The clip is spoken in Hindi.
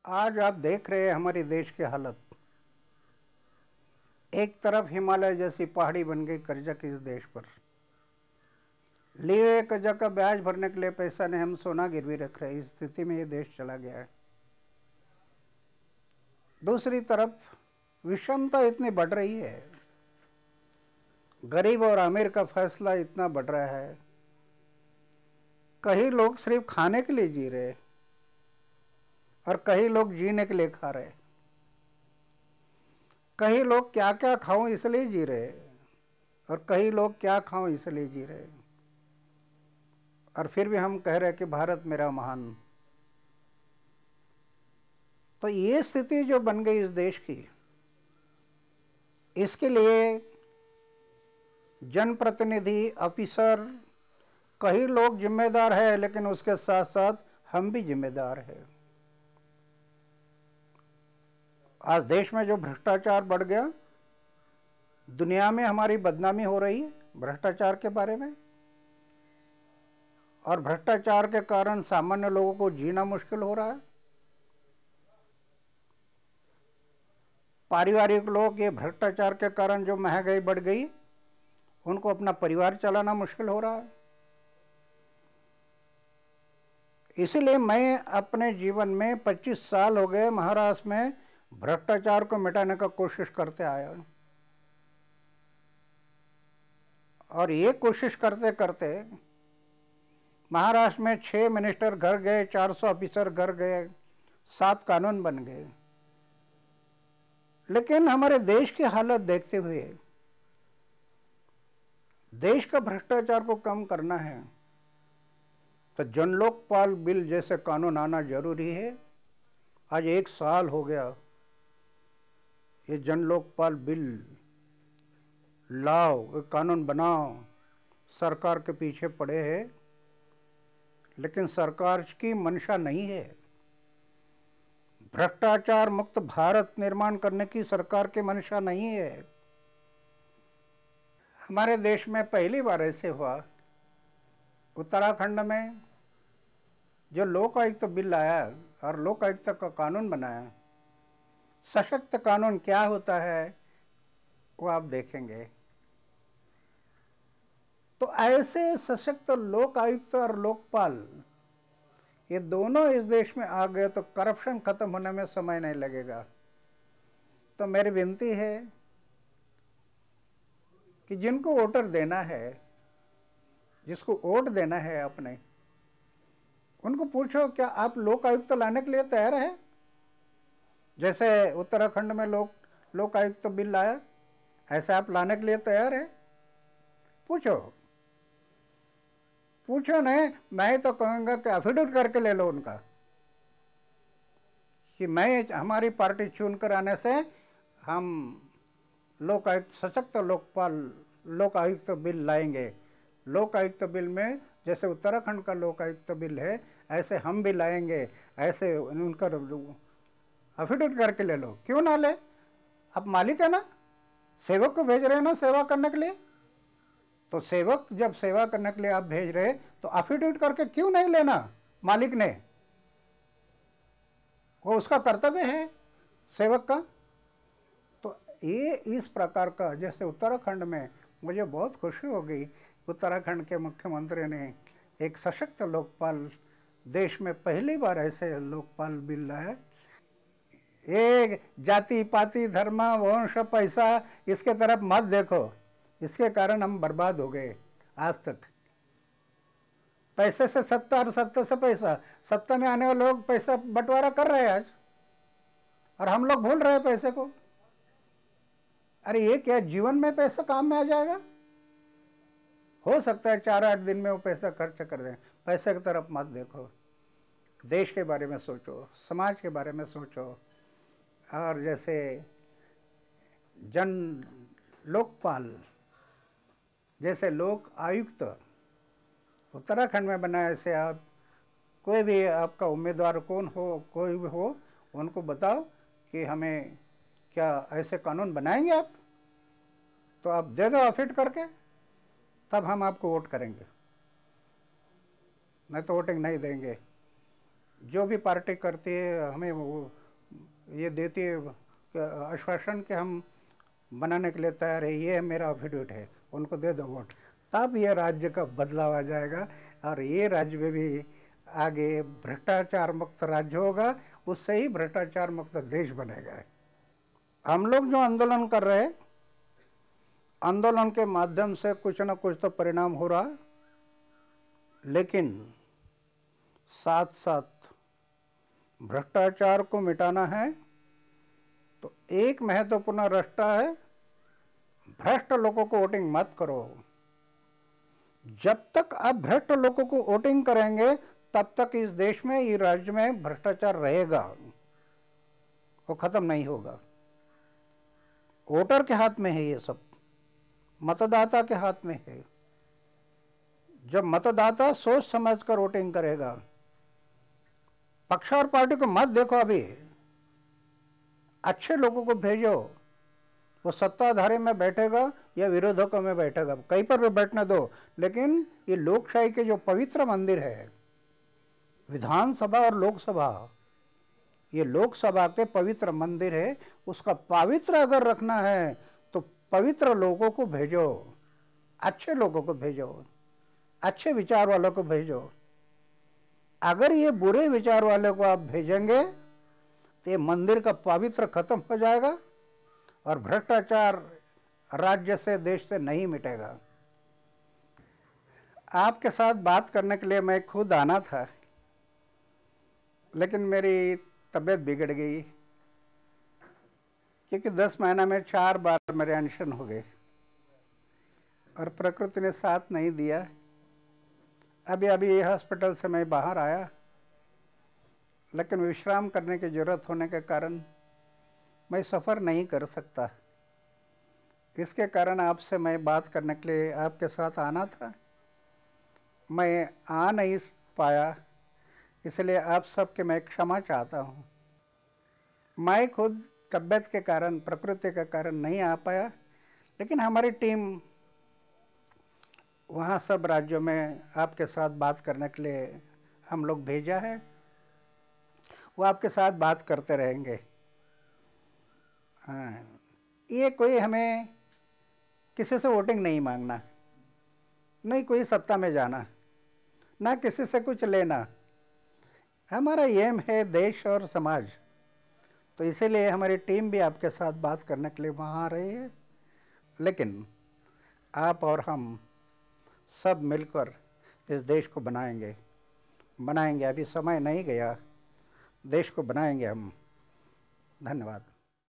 आज आप देख रहे हैं हमारे देश की हालत। एक तरफ हिमालय जैसी पहाड़ी बन गई कर्जा के इस देश पर। लिए कर्जा का ब्याज भरने के लिए पैसा नहीं, हम सोना गिरवी रख रहे हैं। इस स्थिति में ये देश चला गया है। दूसरी तरफ विषमता इतनी बढ़ रही है, गरीब और अमीर का फैसला इतना बढ़ रहा है। कई लोग सिर्फ खाने के लिए जी रहे और कई लोग जीने के लिए खा रहे। कई लोग क्या क्या खाऊं इसलिए जी रहे और कई लोग क्या खाऊं इसलिए जी रहे। और फिर भी हम कह रहे हैं कि भारत मेरा महान। तो ये स्थिति जो बन गई इस देश की, इसके लिए जनप्रतिनिधि, ऑफिसर, कई लोग जिम्मेदार है, लेकिन उसके साथ साथ हम भी जिम्मेदार है। आज देश में जो भ्रष्टाचार बढ़ गया, दुनिया में हमारी बदनामी हो रही है भ्रष्टाचार के बारे में, और भ्रष्टाचार के कारण सामान्य लोगों को जीना मुश्किल हो रहा है। पारिवारिक लोग ये भ्रष्टाचार के कारण जो महंगाई बढ़ गई, उनको अपना परिवार चलाना मुश्किल हो रहा है। इसीलिए मैं अपने जीवन में 25 साल हो गए महाराष्ट्र में भ्रष्टाचार को मिटाने का कोशिश करते आया। और ये कोशिश करते करते महाराष्ट्र में 6 मिनिस्टर घर गए, 400 ऑफिसर घर गए, 7 कानून बन गए। लेकिन हमारे देश की हालत देखते हुए देश का भ्रष्टाचार को कम करना है तो जन लोकपाल बिल जैसे कानून आना जरूरी है। आज 1 साल हो गया ये जन लोकपाल बिल लाओ, कानून बनाओ, सरकार के पीछे पड़े हैं, लेकिन सरकार की मंशा नहीं है। भ्रष्टाचार मुक्त भारत निर्माण करने की सरकार की मंशा नहीं है। हमारे देश में पहली बार ऐसे हुआ, उत्तराखंड में जो लोक आयुक्त बिल आया और लोक आयुक्त का कानून बनाया। सशक्त कानून क्या होता है वो आप देखेंगे। तो ऐसे सशक्त लोक आयुक्त और लोकपाल ये दोनों इस देश में आ गए तो करप्शन खत्म होने में समय नहीं लगेगा। तो मेरी विनती है कि जिनको वोटर देना है, जिसको वोट देना है अपने, उनको पूछो क्या आप लोक आयुक्त लाने के लिए तैयार है? जैसे उत्तराखंड में लोक आयुक्त बिल लाया, ऐसे आप लाने के लिए तैयार है? पूछो नहीं। मैं तो कहूँगा कि एफिडेविट करके ले लो उनका कि मैं, हमारी पार्टी चुनकर आने से हम लोक आयुक्त, सशक्त लोकपाल लोक आयुक्त बिल लाएंगे। लोक आयुक्त बिल में जैसे उत्तराखंड का लोक आयुक्त बिल है, ऐसे हम भी लाएंगे। ऐसे उनका एफिडेविट करके ले लो। क्यों ना ले? आप मालिक है ना, सेवक को भेज रहे हैं ना सेवा करने के लिए। तो सेवक जब सेवा करने के लिए आप भेज रहे तो एफिडेविट करके क्यों नहीं लेना मालिक ने? वो उसका कर्तव्य है सेवक का। तो ये इस प्रकार का, जैसे उत्तराखंड में मुझे बहुत खुशी हो गई, उत्तराखंड के मुख्यमंत्री ने एक सशक्त लोकपाल, देश में पहली बार ऐसे लोकपाल बिल लाया। ये जाति पाति धर्म वंश पैसा इसके तरफ मत देखो, इसके कारण हम बर्बाद हो गए। आज तक पैसे से सत्ता और सत्ता से पैसा, सत्ता में आने वाले लोग पैसा बंटवारा कर रहे हैं आज, और हम लोग भूल रहे हैं पैसे को। अरे ये क्या जीवन में पैसा काम में आ जाएगा? हो सकता है 4-8 दिन में वो पैसा खर्च कर दें। पैसे की तरफ मत देखो, देश के बारे में सोचो, समाज के बारे में सोचो। और जैसे जन लोकपाल जैसे लोक आयुक्त उत्तराखंड में बनाए, ऐसे आप कोई भी आपका उम्मीदवार कौन हो, कोई भी हो, उनको बताओ कि हमें क्या ऐसे कानून बनाएंगे आप, तो आप दे दो एफिडेविट करके, तब हम आपको वोट करेंगे। नहीं तो वोटिंग नहीं देंगे। जो भी पार्टी करती है हमें वो ये देती है आश्वासन कि हम बनाने के लिए तैयार है, ये मेरा एफिडेविट है, उनको दे दो वोट, तब ये राज्य का बदलाव आ जाएगा और ये राज्य में भी आगे भ्रष्टाचार मुक्त राज्य होगा, उससे ही भ्रष्टाचार मुक्त देश बनेगा। हम लोग जो आंदोलन कर रहे हैं, आंदोलन के माध्यम से कुछ न कुछ तो परिणाम हो रहा, लेकिन साथ साथ भ्रष्टाचार को मिटाना है तो एक महत्वपूर्ण रास्ता है, भ्रष्ट लोगों को वोटिंग मत करो। जब तक आप भ्रष्ट लोगों को वोटिंग करेंगे तब तक इस देश में, इस राज्य में भ्रष्टाचार रहेगा, वो खत्म नहीं होगा। वोटर के हाथ में है ये सब, मतदाता के हाथ में है। जब मतदाता सोच समझ कर वोटिंग करेगा, पक्ष और पार्टी को मत देखो, अभी अच्छे लोगों को भेजो, वो सत्ताधारी में बैठेगा या विरोधकों में बैठेगा, कहीं पर भी बैठने दो, लेकिन ये लोकशाही के जो पवित्र मंदिर है, विधानसभा और लोकसभा, ये लोकसभा के पवित्र मंदिर है, उसका पवित्र अगर रखना है तो पवित्र लोगों को भेजो, अच्छे लोगों को भेजो, अच्छे विचार वालों को भेजो। अगर ये बुरे विचार वालों को आप भेजेंगे तो ये मंदिर का पवित्र खत्म हो जाएगा और भ्रष्टाचार राज्य से, देश से नहीं मिटेगा। आपके साथ बात करने के लिए मैं खुद आना था, लेकिन मेरी तबीयत बिगड़ गई, क्योंकि 10 महीना में 4 बार मेरे अनशन हो गए और प्रकृति ने साथ नहीं दिया। अभी हॉस्पिटल से मैं बाहर आया, लेकिन विश्राम करने की ज़रूरत होने के कारण मैं सफ़र नहीं कर सकता। इसके कारण आपसे मैं बात करने के लिए आपके साथ आना था, मैं आ नहीं पाया, इसलिए आप सबके मैं क्षमा चाहता हूँ। मैं खुद तबीयत के कारण, प्रकृति के कारण नहीं आ पाया, लेकिन हमारी टीम वहाँ सब राज्यों में आपके साथ बात करने के लिए हम लोग भेजा है, वो आपके साथ बात करते रहेंगे। हाँ, ये कोई हमें किसी से वोटिंग नहीं मांगना, नहीं कोई सत्ता में जाना, ना किसी से कुछ लेना। हमारा एम है देश और समाज, तो इसीलिए हमारी टीम भी आपके साथ बात करने के लिए वहाँ आ रही है। लेकिन आप और हम सब मिलकर इस देश को बनाएंगे। अभी समय नहीं गया, देश को बनाएंगे हम। धन्यवाद।